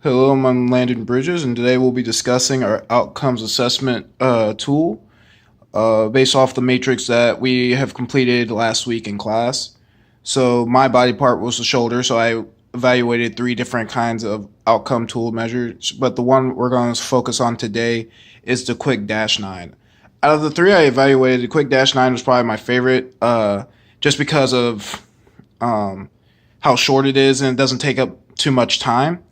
Hello, I'm Landon Bridges, and today we'll be discussing our outcomes assessment tool based off the matrix that we have completed last week in class. So, my body part was the shoulder, so I evaluated three different kinds of outcome tool measures, but the one we're going to focus on today is the Quick Dash 9. Out of the three I evaluated, the Quick Dash 9 was probably my favorite just because of how short it is and it doesn't take up too much time.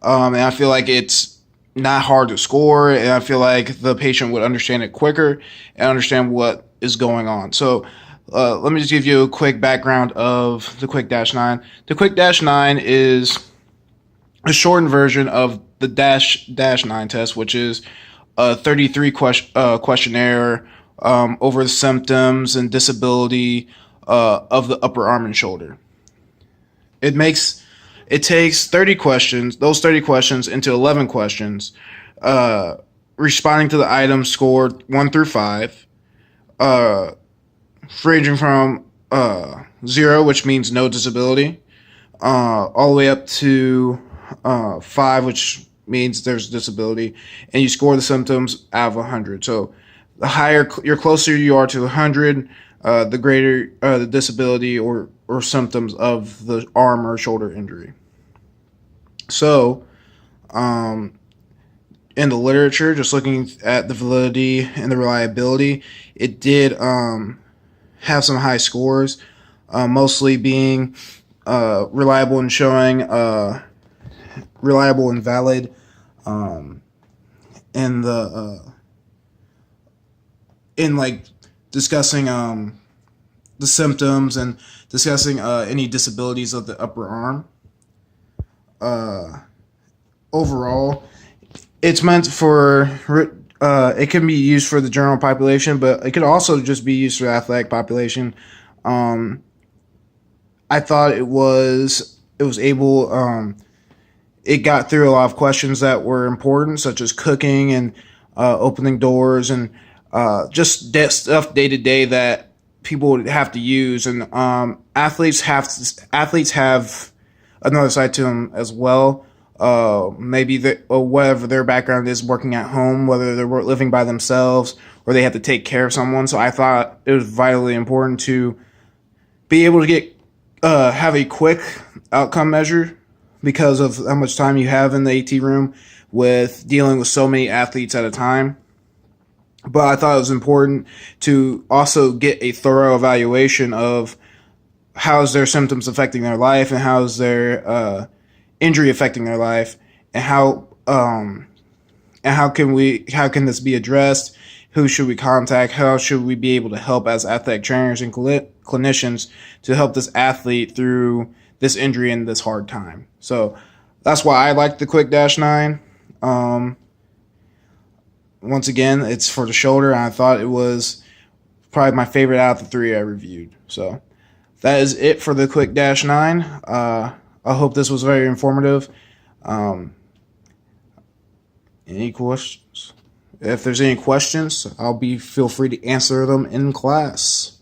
And I feel like it's not hard to score, and I feel like the patient would understand it quicker and understand what is going on. So, let me just give you a quick background of the Quick Dash 9. The Quick Dash 9 is a shortened version of the Dash 9 test, which is a 33 questionnaire over the symptoms and disability of the upper arm and shoulder. It takes 30 questions, those 30 questions into 11 questions, responding to the items scored 1 through 5, uh, ranging from 0, which means no disability, all the way up to 5, which means there's disability, and you score the symptoms out of 100. So the higher, you're closer you are to 100, the greater the disability or symptoms of the arm or shoulder injury. So, in the literature, just looking at the validity and the reliability, it did have some high scores, mostly being reliable and showing reliable and valid in the in like discussing the symptoms and discussing any disabilities of the upper arm. Overall, it's meant for it can be used for the general population, but it could also just be used for the athletic population. Um, I thought it was able. It got through a lot of questions that were important, such as cooking and opening doors and just stuff day to day that people would have to use. And athletes have another side to them as well. Maybe whatever their background is, working at home, whether they're living by themselves or they have to take care of someone. So I thought it was vitally important to be able to get have a quick outcome measure because of how much time you have in the AT room with dealing with so many athletes at a time. But I thought it was important to also get a thorough evaluation of how's their symptoms affecting their life and how's their injury affecting their life and how can this be addressed, who should we contact, how should we be able to help as athletic trainers and clinicians to help this athlete through this injury and this hard time. So that's why I like the Quick Dash 9. Once again, it's for the shoulder, and I thought it was probably my favorite out of the three I reviewed. So that is it for the Quick Dash 9. I hope this was very informative. Any questions? If there's any questions, feel free to answer them in class.